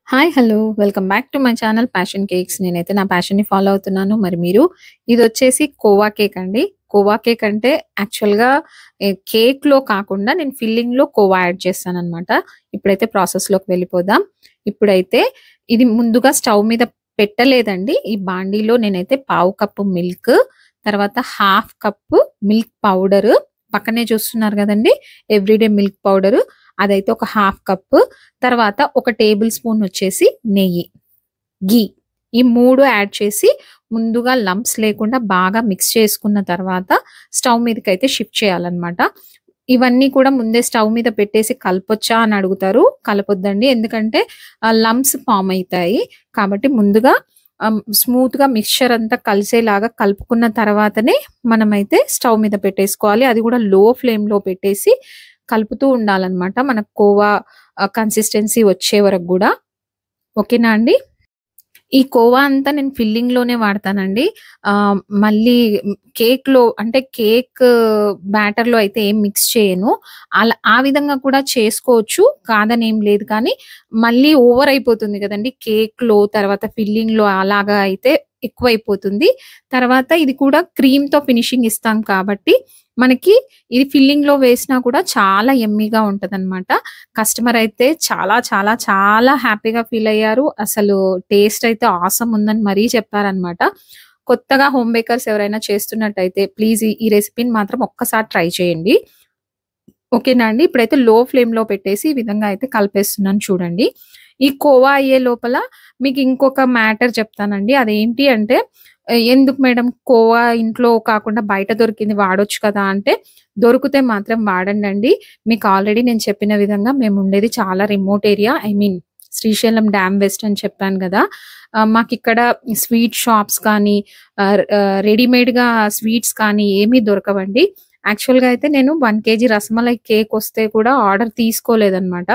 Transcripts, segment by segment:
Hi! Hello! Welcome back to my channel passion cakes. నేనైతే నా ప్యాషన్‌ని follow అవుతున్నాను. మరి మీరు ఇదొచ్చేసి కోవా కేక్ అండి. కోవా కేక్ అంటే యాక్చువల్‌గా కేక్‌లో కాకుండా నేను ఫిల్లింగ్‌లో కోవా యాడ్ చేస్తాననమాట. ఇప్పుడైతే ప్రాసెస్‌లోకి వెళ్ళిపోదాం. ఇప్పుడైతే ఇది ముందుగా స్టవ్ మీద పెట్టలేదండి. ఈ బాండీలో నేనైతే పావు కప్పు మిల్క్, తర్వాత హాఫ్ కప్పు మిల్క్ పౌడరు, పక్కనే చూస్తున్నారు గదండీ! ఎవ్రీడే మిల్క్ పౌడరు అదైతే ఒక హాఫ్ కప్పు, తర్వాత ఒక టేబుల్ స్పూన్ వచ్చేసి నెయ్యి, ఘీ ఈ 3 యాడ్ చేసి ముందుగా లంప్స్ లేకుండా బాగా మిక్స్ చేసుకున్న తర్వాత స్టవ్ మీదకైతే షిఫ్ట్ చేయాలన్నమాట. ఇవన్నీ కూడా ముందే స్టవ్ మీద పెట్టేసి కలపొచ్చా అని అడుగుతారు. కలపొద్దండి. ఎందుకంటే లంప్స్ ఫార్మ్ అయితాయి. కాబట్టి ముందుగా స్మూత్‌గా మిక్స్చర్ అంతా కలిసేలాగా కలుపుకున్న తర్వాతనే మనమైతే స్టవ్ మీద పెట్టేసుకోవాలి. అది కూడా లో ఫ్లేమ్‌లో పెట్టేసి కలుపుతూ ఉండాలన్నమాట. మనకు కోవా కన్సిస్టెన్సీ వచ్చే వరకు గూడా. ఓకేనా అండి? ఈ కోవా అంతా నేను ఫిల్లింగ్‌లోనే వాడతానండి. మళ్ళీ కేక్‌లో అంటే కేక్ బ్యాటర్‌లో అయితే ఏం మిక్స్ చేయను. ఆ విధంగా కూడా చేసుకోవచ్చు. కాదనేం లేదు కానీ, మళ్ళీ ఓవర్ అయిపోతుంది గదండీ! కేక్‌లో తర్వాత ఫిల్లింగ్‌లో అలాగా అయితే ఎక్కువైపోతుంది. తర్వాత ఇది కూడా క్రీమ్‌తో ఫినిషింగ్ ఇస్తాం కాబట్టి, మనకి ఇది ఫిల్లింగ్‌లో వేసినా కూడా చాలా యమ్మీగా ఉంటదనమాట. కస్టమర్ అయితే చాలా, చాలా, చాలా హ్యాపీగా ఫీలయ్యారు. అసలు టేస్ట్ అయితే ఆసమ్ ఉందని మరీ చెప్పారనమాట. కొత్తగా హోమ్ బేకర్స్ ఎవరైనా చేస్తున్నట్టయితే ప్లీజ్ ఈ రెసిపీని మాత్రం ఒక్కసారి ట్రై చేయండి. ఓకేనా అండి. ఇప్పుడైతే లో ఫ్లేమ్‌లో పెట్టేసి ఈ విధంగా అయితే కలిపేస్తున్నాను చూడండి. ఈ కోవా అయ్యే లోపల మీకు ఇంకొక మ్యాటర్ చెప్తానండి. అదేంటి అంటే ఎందుకు మేడం కోవా ఇంట్లో కాకుండా బయట దొరికింది వాడొచ్చు కదా! అంటే దొరికితే మాత్రం వాడండండి. మీకు ఆల్రెడీ నేను చెప్పిన విధంగా మేముండేది చాలా remote area. I mean Srisailam dam west అని చెప్పాను గదా! మాకిక్కడ స్వీట్ షాప్స్ కానీ రెడీమేడ్‌గా స్వీట్స్ కానీ ఏమీ దొరకవండి. యాక్చువల్‌గా అయితే నేను 1 కేజీ రసమలై కేకొస్తే కూడా ఆర్డర్ తీసుకోలేదనమాట.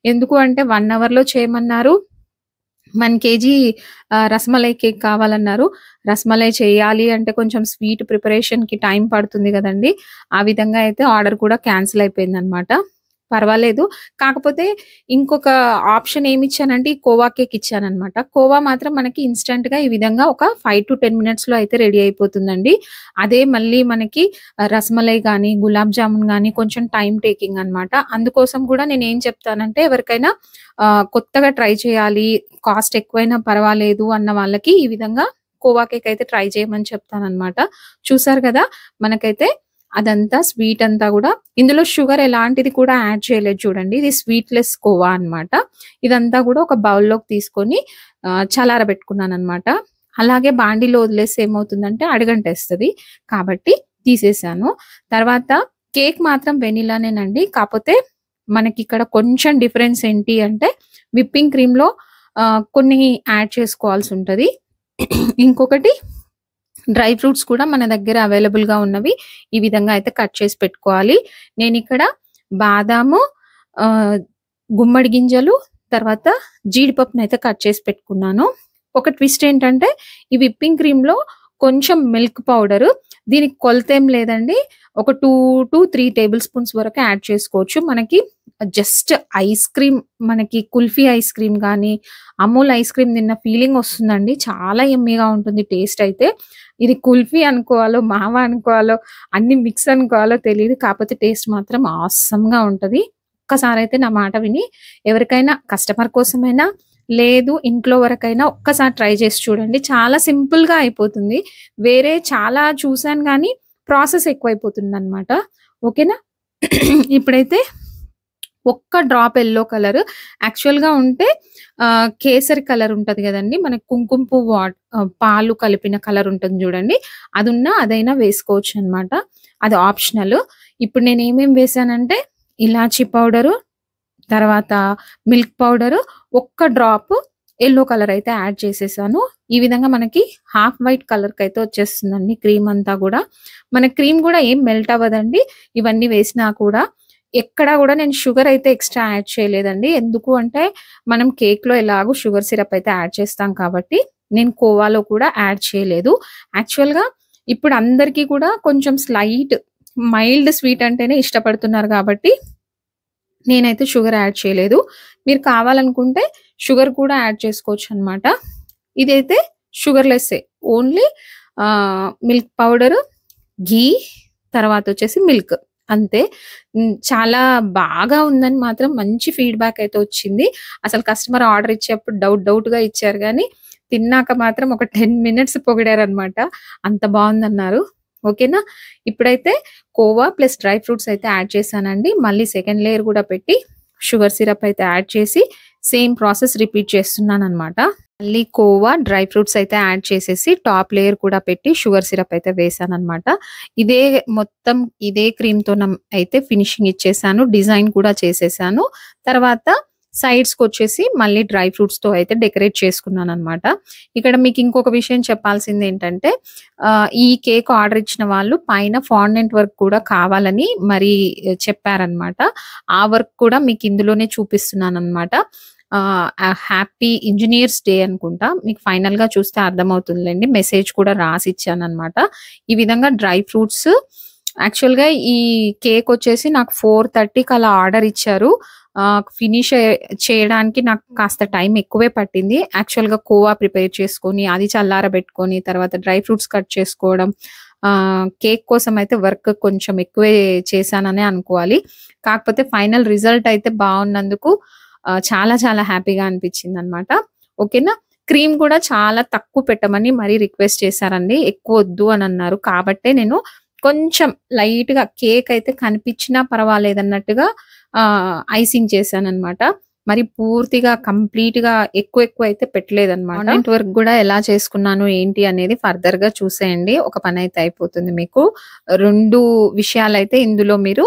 ఎందుకు అంటే 1 అవర్‌లో చేయమన్నారు. 1 కేజీ రసమలై కేక్ కావాలన్నారు. రసమలై చేయాలి అంటే కొంచెం స్వీట్ ప్రిపరేషన్‌కి టైం పడుతుంది గదండీ! ఆ విధంగా అయితే ఆర్డర్ కూడా క్యాన్సిల్ అయిపోయిందనమాట. పర్వాలేదు. కాకపోతే ఇంకొక ఆప్షన్ ఏమిచ్చానంటే ఈ కోవా కేక్ ఇచ్చాననమాట. కోవా మాత్రం మనకి ఇన్‌స్టంట్‌గా ఈ విధంగా ఒక 5-10 మినిట్స్‌లో అయితే రెడీ అయిపోతుందండి. అదే మళ్ళీ మనకి రసమలై గానీ, గులాబ్ జామున్ గానీ కొంచెం టైమ్ టేకింగ్ అనమాట. అందుకోసం కూడా నేనేం చెప్తానంటే ఎవరికైనా కొత్తగా ట్రై చేయాలి, కాస్ట్ ఎక్కువైనా పర్వాలేదు అన్న వాళ్ళకి ఈ విధంగా కోవా కేక్ అయితే ట్రై చేయమని చెప్తాననమాట. చూసారు గదా! మనకైతే అదంతా స్వీట్ అంతా గూడా ఇందులో షుగర్ ఎలాంటిది కూడా యాడ్ చేయలేదు చూడండి. ఇది స్వీట్‌లెస్ కోవా అనమాట. ఇదంతా గూడా ఒక బౌల్‌లోకి తీసుకొని చల్లారబెట్టుకున్నాననమాట. అలాగే బాండీలో వదిలేస్తే ఏమవుతుందంటే అడుగంటేస్తది. కాబట్టి తీసేసాను. తర్వాత కేక్ మాత్రం వెనిలానేనండి. కాపోతే మనకిక్కడ కొంచెం డిఫరెన్స్ ఏంటి అంటే విప్పింగ్ క్రీమ్‌లో కొన్ని యాడ్ చేసుకోవాల్సుంటది. ఇంకొకటి డ్రై ఫ్రూట్స్ కూడా మన దగ్గర అవైలబుల్‌గా ఉన్నవి ఈ విధంగా అయితే కట్ చేసి పెట్టుకోవాలి. నేనిక్కడ బాదాము, ఆహ్, గుమ్మడి గింజలు, తర్వాత జీడిపప్పునైతే కట్ చేసి పెట్టుకున్నాను. ఒక ట్విస్ట్ ఏంటంటే ఈ విప్పింగ్ క్రీమ్‌లో కొంచెం మిల్క్ పౌడరు దీనికి కొలతేం లేదండి. ఒక 2-3 టేబుల్ స్పూన్స్ వరకు యాడ్ చేసుకోవచ్చు. మనకి జస్ట్ ఐస్ క్రీమ్ మనకి కుల్ఫీ ఐస్ క్రీమ్ గానీ, అమూల్ ఐస్ క్రీమ్ తిన్న ఫీలింగ్ వస్తుందండి. చాలా యమ్మీగా ఉంటుంది టేస్ట్ అయితే. ఇది కుల్ఫీ అనుకోవాలో, మావా అనుకోవాలో, అన్ని మిక్స్ అనుకోవాలో తెలీదు. కాపోతే టేస్ట్ మాత్రం ఆసమ్‌గా ఉంటది. ఒక్కసారైతే నా మాట విని ఎవరికైనా కస్టమర్ కోసమైనా, లేదు ఇంట్లో వరకైనా ఒక్కసారి ట్రై చేసి చూడండి. చాలా సింపుల్‌గా అయిపోతుంది. వేరే చాలా చూసాను గానీ ప్రాసెస్ ఎక్కువైపోతుందనమాట. ఓకేనా? ఇప్పుడైతే ఒక్క డ్రాప్ యెల్లో కలర్ యాక్చువల్‌గా ఉంటే కేసరి కలర్ ఉంటది గదండీ! మనకి కుంకుమ పువ్వు పాలు కలిపిన కలర్ ఉంటుంది జూడండి. అదున్నా అదైనా వేసుకోవచ్చనమాట. అది ఆప్షనల్. ఇప్పుడు నేనేమేం వేసానంటే ఇలాచీ పౌడరు, తర్వాత మిల్క్ పౌడరు, ఒక్క డ్రాప్ యెల్లో కలర్ అయితే యాడ్ చేసేసాను. ఈ విధంగా మనకి హాఫ్ వైట్ కలర్‌కైతే వచ్చేస్తుందండి క్రీమ్ అంతా గూడా. మన క్రీమ్ గూడా ఏం మెల్ట్ అవ్వదండి. ఇవన్నీ వేసినా కూడా. ఎక్కడా గూడా నేను షుగర్ అయితే ఎక్స్‌ట్రా యాడ్ చేయలేదండి. ఎందుకు అంటే మనం కేక్‌లో ఎలాగో షుగర్ సిరప్ అయితే యాడ్ చేస్తాం కాబట్టి, నేను కోవాలో కూడా యాడ్ చేయలేదు. యాక్చువల్‌గా ఇప్పుడు అందరికీ కూడా కొంచెం మైల్డ్ స్వీట్ అంటేనే ఇష్టపడుతున్నారు గాబట్టి నేనైతే షుగర్ యాడ్ చేయలేదు. మీరు కావాలనుకుంటే షుగర్ కూడా యాడ్ చేసుకోవచ్చనమాట. ఇదైతే షుగర్‌లెస్సే. ఓన్లీ మిల్క్ పౌడరు, ఘీ తర్వాతొచ్చేసి మిల్క్ అంతే. చాలా బాగా ఉందని మాత్రం మంచి ఫీడ్‌బ్యాక్ అయితే వచ్చింది. అసలు కస్టమర్ ఆర్డర్ ఇచ్చేప్పుడు డౌట్‌గా ఇచ్చారు గానీ, తిన్నాక మాత్రం ఒక 10 మినిట్స్ పొగిడారనమాట. అంత బావుందన్నారు. ఓకేనా. ఇప్పుడైతే కోవా ప్లస్ డ్రై ఫ్రూట్స్ అయితే యాడ్ చేశానండి. మళ్ళీ సెకండ్ లేయర్ కూడా పెట్టి షుగర్ సిరప్ అయితే యాడ్ చేసి సేమ్ ప్రాసెస్ రిపీట్ చేస్తున్నాననమాట. మళ్ళీ కోవా, డ్రై ఫ్రూట్స్ అయితే యాడ్ చేసేసి టాప్ లేయర్ కూడా పెట్టి షుగర్ సిరప్ అయితే వేశాననమాట. మొత్తం ఇదే క్రీమ్‌తో అయితే ఫినిషింగ్ ఇచ్చేసాను. డిజైన్ కూడా చేసేసాను. తర్వాత సైడ్స్‌కొచ్చేసి మళ్ళీ డ్రై ఫ్రూట్స్‌తో అయితే డెకరేట్ చేసుకున్నాననమాట. ఇక్కడ మీకు ఇంకొక విషయం చెప్పాల్సిందేంటంటే ఈ కేక్ ఆర్డర్ ఇచ్చిన వాళ్ళు పైన ఫాండెంట్ వర్క్ కూడా కావాలని మరి చెప్పారనమాట. ఆ వర్క్ కూడా మీకు ఇందులోనే చూపిస్తున్నాననమాట. హ్యాపీ ఇంజినీర్స్ డే అనుకుంటా. మీకు ఫైనల్‌గా చూస్తే అర్థమవుతుందిలెండి. మెసేజ్ కూడా రాసిచ్చాననమాట. ఈ విధంగా డ్రై ఫ్రూట్స్ యాక్చువల్‌గా ఈ కేక్ వచ్చేసి నాకు 4:30కి అలా ఆర్డర్ ఇచ్చారు. ఫినిష్ చేయడానికి నాకు కాస్త టైం ఎక్కువే పట్టింది. యాక్చువల్‌గా కోవా ప్రిపేర్ చేసుకొని, అది చల్లారబెట్టుకొని, తర్వాత డ్రై ఫ్రూట్స్ కట్ చేసుకోవడం, కేక్ కోసం అయితే వర్క్ కొంచెం ఎక్కువే చేశాననే అనుకోవాలి. కాకపోతే ఫైనల్ రిజల్ట్ అయితే బావున్నందుకు చాలా చాలా హ్యాపీగా అనిపించిందనమాట. ఓకేనా. క్రీమ్ కూడా చాలా తక్కువ పెట్టమని మరీ రిక్వెస్ట్ చేశారండి. ఎక్కువొద్దు అనన్నారు. కాబట్టే నేను కొంచెం లైట్‌గా కేక్ అయితే కనిపించినా పర్వాలేదన్నట్టుగా ఐసింగ్ చేశాననమాట. మరి పూర్తిగా కంప్లీట్‌గా ఎక్కువ అయితే పెట్టలేదనమాట. ఫాండెంట్ వర్క్ కూడా ఎలా చేసుకున్నాను ఏంటి అనేది ఫర్దర్‌గా చూసేయండి. ఒక పనైతే అయిపోతుంది మీకు. 2 విషయాలైతే ఇందులో మీరు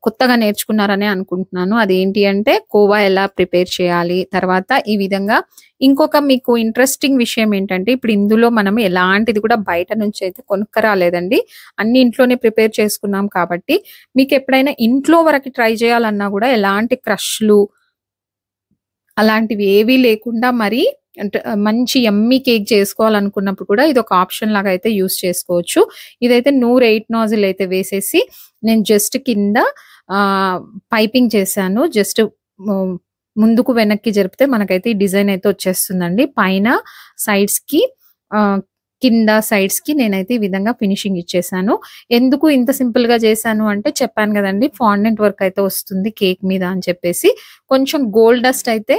కొత్తగా నేర్చుకున్నారనే అనుకుంటున్నాను. అదేంటి అంటే కోవా ఎలా ప్రిపేర్ చేయాలి, తర్వాత ఈ విధంగా ఇంకొక మీకు ఇంట్రెస్టింగ్ విషయం ఏంటంటే ఇప్పుడు ఇందులో మనం ఎలాంటిది కూడా బయట నుంచి అయితే కొనుక్కరాలేదండి. అన్నీ ఇంట్లోనే ప్రిపేర్ చేసుకున్నాం కాబట్టి మీకెప్పుడైనా ఇంట్లో వరకి ట్రై చేయాలన్నా కూడా ఎలాంటి క్రష్‌లు అలాంటివి ఏవీ లేకుండా మరి అంటే మంచి యమ్మీ కేక్ చేసుకోవాలనుకున్నప్పుడు కూడా ఇదొక ఆప్షన్ లాగా అయితే యూజ్ చేసుకోవచ్చు. ఇదైతే 108 నాజిల్ అయితే వేసేసి నేను జస్ట్ కింద పైపింగ్ చేశాను. జస్ట్ ముందుకు వెనక్కి జరిపితే మనకైతే ఈ డిజైన్ అయితే వచ్చేస్తుందండి. పైన సైడ్స్‌కి కింద సైడ్స్‌కి నేనైతే ఈ విధంగా ఫినిషింగ్ ఇచ్చేసాను. ఎందుకు ఇంత సింపుల్‌గా చేశాను అంటే చెప్పాను గదండీ! ఫాండెంట్ వర్క్ అయితే వస్తుంది కేక్ మీద అని చెప్పేసి. కొంచెం గోల్డ్ డస్ట్ అయితే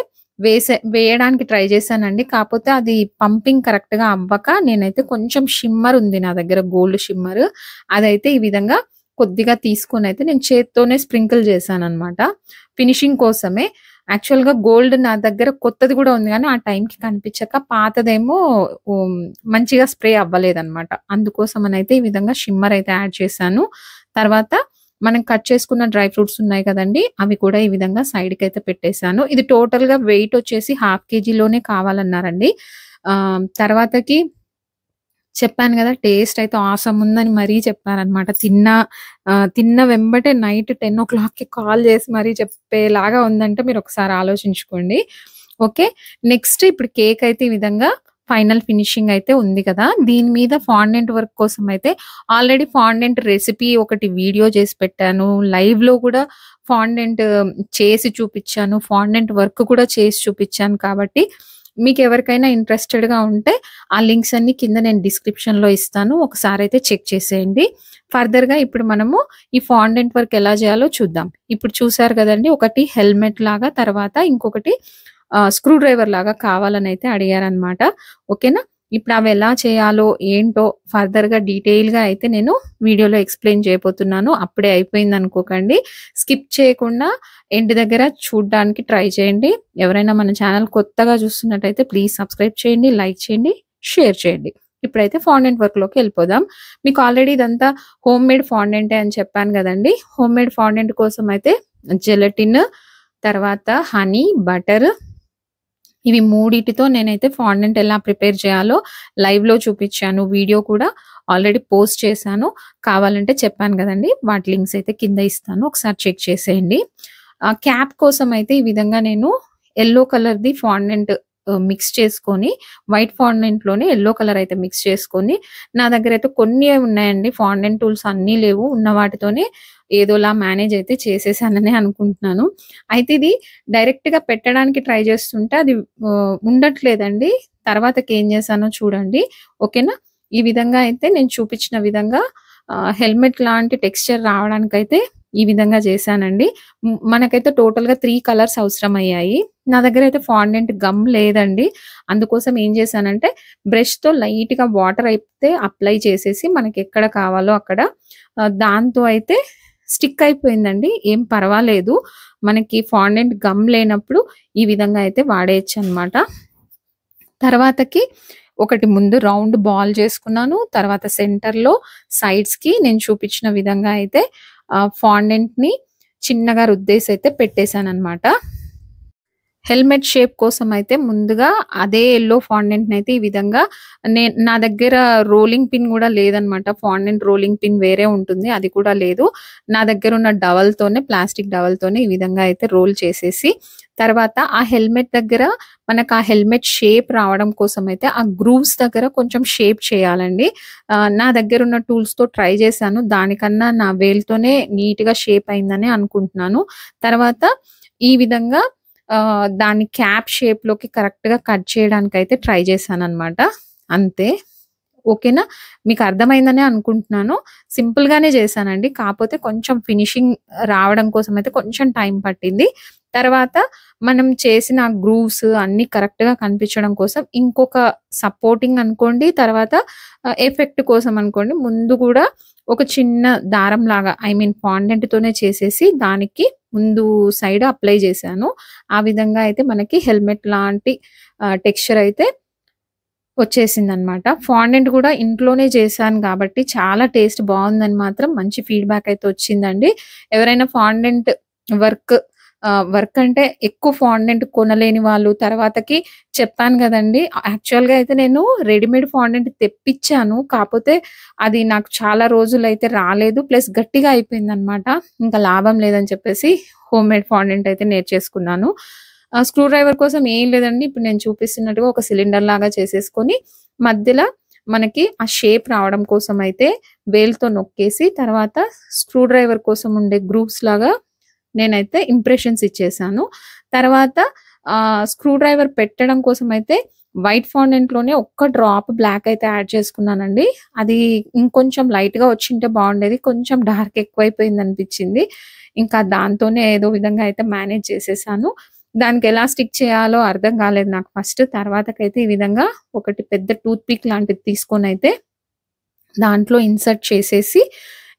వేయడానికి ట్రై చేశానండి. కాపోతే అది పంపింగ్ కరెక్ట్‌గా అవ్వక నేనైతే కొంచెం షిమ్మర్ ఉంది నా దగ్గర గోల్డ్ షిమ్మర్. అదైతే ఈ విధంగా కొద్దిగా తీసుకొనైతే నేను చేత్తోనే స్ప్రింకిల్ చేశాననమాట. ఫినిషింగ్ కోసమే. యాక్చువల్‌గా గోల్డ్ నా దగ్గర కొత్తది గూడా ఉంది గానీ, ఆ టైంకి కనిపించక పాతదేమో మంచిగా స్ప్రే అవ్వలేదనమాట. అందుకోసమనైతే ఈ విధంగా షిమ్మర్ అయితే యాడ్ చేశాను. తర్వాత మనం కట్ చేసుకున్న డ్రై ఫ్రూట్స్ ఉన్నాయి కదండీ! అవి కూడా ఈ విధంగా సైడ్‌కైతే పెట్టేసాను. ఇది టోటల్‌గా వెయిట్ వచ్చేసి ½ కేజీలోనే కావాలన్నారండి. తర్వాతకి చెప్పాను గదా! టేస్ట్ అయితే ఆసమ్ ఉందని మరీ చెప్పారనమాట. తిన్న వెంబటే నైట్ 10:00కి కాల్ చేసి మరీ చెప్పేలాగా ఉందంటే మీరొకసారి ఆలోచించుకోండి. ఓకే. నెక్స్ట్ ఇప్పుడు కేక్ అయితే ఈ విధంగా ఫైనల్ ఫినిషింగ్ అయితే ఉంది కదా! దీని మీద ఫాండెంట్ వర్క్ కోసం అయితే ఆల్రెడీ ఫాండెంట్ రెసిపీ ఒకటి వీడియో చేసి పెట్టాను. లైవ్‌లో కూడా ఫాండెంట్ చేసి చూపిచ్చాను. ఫాండెంట్ వర్క్ కూడా చేసి చూపిచ్చాను కాబట్టి మీకెవరికైనా ఇంట్రెస్టెడ్‌గా ఉంటే ఆ లింక్స్ అన్నీ కింద నేను డిస్క్రిప్షన్‌లో ఇస్తాను. ఒకసారైతే చెక్ చేసేయండి. ఫర్దర్‌గా ఇప్పుడు మనము ఈ ఫాండెంట్ వర్క్ ఎలా చేయాలో చూద్దాం. ఇప్పుడు చూసారు కదండీ! ఒకటి హెల్మెట్ లాగా, తర్వాత ఇంకొకటి స్క్రూ డ్రైవర్ లాగా కావాలనైతే అడిగారనమాట. ఓకేనా. ఇప్పుడు అవి ఎలా చేయాలో ఏంటో ఫర్దర్‌గా డీటెయిల్‌గా అయితే నేను వీడియోలో ఎక్స్‌ప్లెయిన్ చేయబోతున్నాను. అప్పుడే అయిపోయిందనుకోకండి. స్కిప్ చేయకుండా ఎండ్ దగ్గర చూడ్డానికి ట్రై చేయండి. ఎవరైనా మన ఛానల్ కొత్తగా చూస్తున్నట్టయితే ప్లీజ్ సబ్స్క్రైబ్ చేయండి, లైక్ చేయండి, షేర్ చేయండి. ఇప్పుడైతే ఫాండెంట్ వర్క్‌లోకి ఎళ్ళిపోదాం. మీకు ఆల్రెడీ ఇదంతా హోమ్‌మేడ్ ఫాండెంటే అని చెప్పాను గదండీ! హోమ్‌మేడ్ ఫాండెంట్ కోసం అయితే జెలటిన్, తర్వాత హనీ, బటర్ ఇవి మూడిటితో నేనైతే ఫాండెంట్ ఎలా ప్రిపేర్ చేయాలో లైవ్‌లో చూపిచ్చాను. వీడియో కూడా ఆల్రెడీ పోస్ట్ చేశాను. కావాలంటే చెప్పాను గదండీ! వాటి లింక్స్ అయితే కింద ఇస్తాను. ఒకసారి చెక్ చేసేయండి. క్యాప్ కోసం అయితే ఈ విధంగా నేను యెల్లో కలర్‌ది ఫాండెంట్ మిక్స్ చేసుకొని వైట్ ఫాండెంట్‌లోనే యెల్లో కలర్ అయితే మిక్స్ చేసుకొని నా దగ్గరైతే కొన్నియే ఉన్నాయండి. ఫాండెంట్ టూల్స్ అన్నీ లేవు. ఉన్న వాటితోనే ఏదోలా మేనేజ్ అయితే చేసేసాననే అనుకుంటున్నాను. అయితే ఇది డైరెక్ట్‌గా పెట్టడానికి ట్రై చేస్తుంటే అది ఉండట్లేదండి. తర్వాతకేం చేశానో చూడండి. ఓకేనా? ఈ విధంగా అయితే నేను చూపించిన విధంగా హెల్మెట్ లాంటి టెక్స్చర్ రావడానికైతే ఈ విధంగా చేశానండి. మనకైతే టోటల్‌గా 3 కలర్స్ అవసరమయ్యాయి. నా దగ్గరైతే ఫాండెంట్ గమ్ లేదండి. అందుకోసం ఏం చేశానంటే బ్రష్‌తో లైట్‌గా వాటర్ అయితే అప్లై చేసేసి మనకెక్కడ కావాలో అక్కడ దాంతో అయితే స్టిక్ అయిపోయిందండి. ఏం పర్వాలేదు. మనకి ఫాండెంట్ గమ్ లేనప్పుడు ఈ విధంగా అయితే వాడేయొచ్చనమాట. తర్వాతకి ఒకటి ముందు రౌండ్ బాల్ చేసుకున్నాను. తర్వాత సెంటర్‌లో సైడ్స్‌కి నేను చూపించిన విధంగా అయితే ఫాండెంట్‌ని చిన్నగా రుద్దేసైతే పెట్టేసాననమాట. హెల్మెట్ షేప్ కోసం అయితే ముందుగా అదే యెల్లో ఫాండెంట్‌నైతే ఈ విధంగా నా దగ్గర రోలింగ్ పిన్ గూడా లేదనమాట. ఫాండెంట్ రోలింగ్ పిన్ వేరే ఉంటుంది. అది కూడా లేదు. నా దగ్గరున్న డవల్‌తోనే ప్లాస్టిక్ డవల్‌తోనే ఈ విధంగా అయితే రోల్ చేసేసి, తర్వాత ఆ హెల్మెట్ దగ్గర మనకు ఆ హెల్మెట్ షేప్ రావడం కోసం అయితే ఆ గ్రూవ్స్ దగ్గర కొంచెం షేప్ చేయాలండి. నా దగ్గరున్న టూల్స్‌తో ట్రై చేశాను. దానికన్నా నా వేలుతోనే నీట్‌గా షేప్ అయిందనే అనుకుంటున్నాను. తర్వాత ఈ విధంగా దాన్ని క్యాప్ షేప్‌లోకి కరెక్ట్‌గా కట్ చేయడానికైతే ట్రై చేశాననమాట. అంతే. ఓకేనా? మీకు అర్థమైందనే అనుకుంటున్నాను. సింపుల్‌గానే చేశానండి. కాపోతే కొంచెం ఫినిషింగ్ రావడం కోసం అయితే కొంచెం టైం పట్టింది. తర్వాత మనం చేసిన గ్రూవ్స్ అన్నీ కరెక్ట్‌గా కనిపించడం కోసం ఇంకొక సపోర్టింగ్ అనుకోండి, తర్వాత ఎఫెక్ట్ కోసం అనుకోండి. ముందు గూడా ఒక చిన్న దారంలాగా ఫాండెంట్‌తోనే చేసేసి దానికి ముందు సైడ్ అప్లై చేశాను. ఆ విధంగా అయితే మనకి హెల్మెట్ లాంటి టెక్స్చర్ అయితే వచ్చేసిందనమాట. ఫాండెంట్ గూడా ఇంట్లోనే చేశాను గాబట్టి చాలా టేస్ట్ బావుందని మాత్రం మంచి ఫీడ్‌బ్యాక్ అయితే వచ్చిందండి. ఎవరైనా ఫాండెంట్ వర్క్ వర్క్ అంటే ఎక్కువ ఫాండెంట్ కొనలేని వాళ్ళు తర్వాతకి చెప్పాను గదండీ! యాక్చువల్‌గా అయితే నేను రెడీమేడ్ ఫాండెంట్ తెప్పిచ్చాను. కాపోతే అది నాకు చాలా రోజులైతే రాలేదు. ప్లస్ గట్టిగా అయిపోయిందనమాట. ఇంకా లాభం లేదని చెప్పేసి హోమ్‌మేడ్ ఫాండెంట్ అయితే నేర్చేసుకున్నాను. స్క్రూ డ్రైవర్ కోసం ఏం లేదండి. ఇప్పుడు నేను చూపిస్తున్నట్టుగా ఒక సిలిండర్ లాగా చేసేసుకొని మధ్యలో మనకి ఆ షేప్ రావడం కోసం అయితే వేలుతో నొక్కేసి తర్వాత స్క్రూ డ్రైవర్ కోసం ఉండే గ్రూవ్స్ లాగా నేనైతే ఇంప్రెషన్స్ ఇచ్చేసాను. తర్వాత స్క్రూ డ్రైవర్ పెట్టడం కోసం అయితే వైట్ ఫాండెంట్‌లోనే ఒక్క డ్రాప్ బ్లాక్ అయితే యాడ్ చేసుకున్నానండి. అది ఇంకొంచెం లైట్‌గా వచ్చుంటే బావుండేది. కొంచెం డార్క్ ఎక్కువైపోయిందనిపించింది. ఇంకా దాంతోనే ఏదో విధంగా అయితే మేనేజ్ చేసేసాను. దానికెలా స్టిక్ చేయాలో అర్థం కాలేదు నాకు ఫస్ట్. తర్వాతకైతే ఈ విధంగా ఒకటి పెద్ద టూత్ పిక్ లాంటిది తీసుకొనైతే దాంట్లో ఇన్సర్ట్ చేసేసి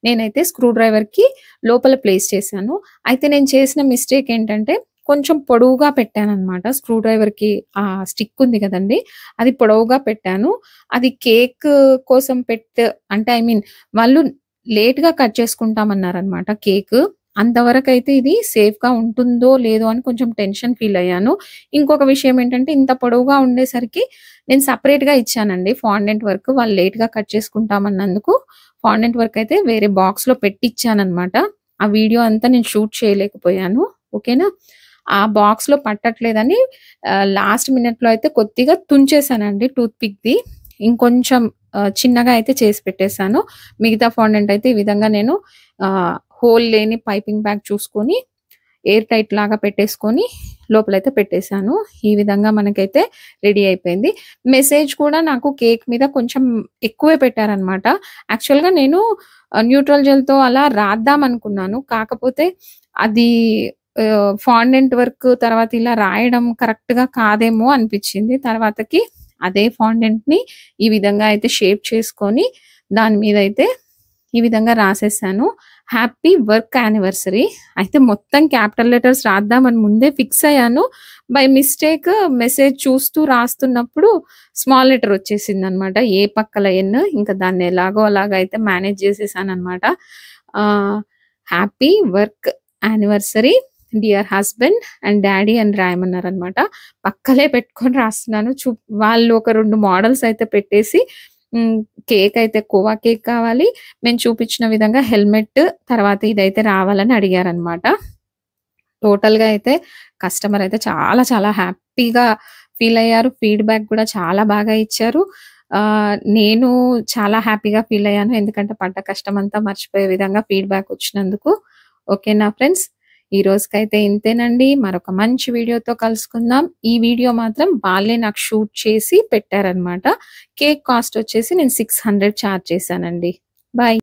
నేనైతే స్క్రూ డ్రైవర్‌కి లోపల ప్లేస్ చేశాను. అయితే నేను చేసిన మిస్టేక్ ఏంటంటే కొంచెం పొడవుగా పెట్టాననమాట. స్క్రూ డ్రైవర్‌కి స్టిక్ ఉంది గదండీ! అది పొడవుగా పెట్టాను. అది కేక్ కోసం అంటే వాళ్ళు లేట్‌గా కట్ చేసుకుంటామన్నారనమాట కేకు. అంతవరకైతే ఇది సేఫ్‌గా ఉంటుందో లేదో అని కొంచెం టెన్షన్ ఫీల్ అయ్యాను. ఇంకొక విషయం ఏంటంటే ఇంత పొడవుగా ఉండేసరికి నేను సెపరేట్‌గా ఇచ్చానండి ఫాండెంట్ వర్క్. వాళ్ళు లేట్‌గా కట్ చేసుకుంటామన్నందుకు ఫాండెంట్ వర్క్ అయితే వేరే బాక్స్‌లో పెట్టిచ్చాననమాట. ఆ వీడియో అంతా నేను షూట్ చేయలేకపోయాను. ఓకేనా? ఆ బాక్స్‌లో పట్టట్లేదని లాస్ట్ మినిట్‌లో అయితే కొద్దిగా తుంచేసానండి టూత్ పిక్‌ది. ఇంకొంచెం చిన్నగా అయితే చేసి పెట్టేసాను. మిగతా ఫాండెంట్ అయితే ఈ విధంగా నేను హోల్ లేని పైపింగ్ బ్యాగ్ చూసుకొని ఎయిర్ టైట్ లాగా పెట్టేసుకొని లోపలైతే పెట్టేసాను. ఈ విధంగా మనకైతే రెడీ అయిపోయింది. మెసేజ్ కూడా నాకు కేక్ మీద కొంచెం ఎక్కువే పెట్టారనమాట. యాక్చువల్‌గా నేను న్యూట్రల్ జెల్‌తో అలా రాద్దామనుకున్నాను. కాకపోతే అది ఫాండెంట్ వర్క్ తర్వాత ఇలా రాయడం కరెక్ట్‌గా కాదేమో అనిపిచ్చింది. తర్వాతకి అదే ఫాండెంట్‌ని ఈ విధంగా అయితే షేప్ చేసుకొని దాని మీదైతే ఈ విధంగా రాసేసాను. Happy work anniversary. అయితే మొత్తం క్యాపిటల్ లెటర్స్ రాద్దామని ముందే ఫిక్స్ అయ్యాను. బై మిస్టేక్ మెసేజ్ చూస్తూ రాస్తున్నప్పుడు స్మాల్ లెటర్ వచ్చేసిందనమాట. ఏ పక్కల ఎన్. ఇంకా దాన్ని ఎలాగో అలాగా అయితే మేనేజ్ చేసేసాననమాట. Happy work anniversary dear husband and daddy అని రాయమన్నారనమాట. పక్కలే పెట్టుకొని రాస్తున్నాను. వాళ్ళు ఒక 2 మోడల్స్ అయితే పెట్టేసి కేక్ అయితే కోవా కేక్ కావాలి. మేము చూపించిన విధంగా హెల్మెట్ తర్వాత ఇదైతే రావాలని అడిగారనమాట. టోటల్‌గా అయితే కస్టమర్ అయితే చాలా చాలా హ్యాపీగా ఫీల్ అయ్యారు. ఫీడ్‌బ్యాక్ కూడా చాలా బాగా ఇచ్చారు. నేను చాలా హ్యాపీగా ఫీల్ అయ్యాను. ఎందుకంటే పడ్డ కష్టమంతా మర్చిపోయే విధంగా ఫీడ్‌బ్యాక్ వచ్చినందుకు. ఓకేనా ఫ్రెండ్స్? ఈ రోజుకైతే ఇంతేనండి. మరొక మంచి వీడియోతో కలుసుకుందాం. ఈ వీడియో మాత్రం వాళ్ళే నాకు షూట్ చేసి పెట్టారనమాట. కేక్ కాస్ట్ వచ్చేసి నేను 600 చార్జ్ చేశానండి. బాయ్.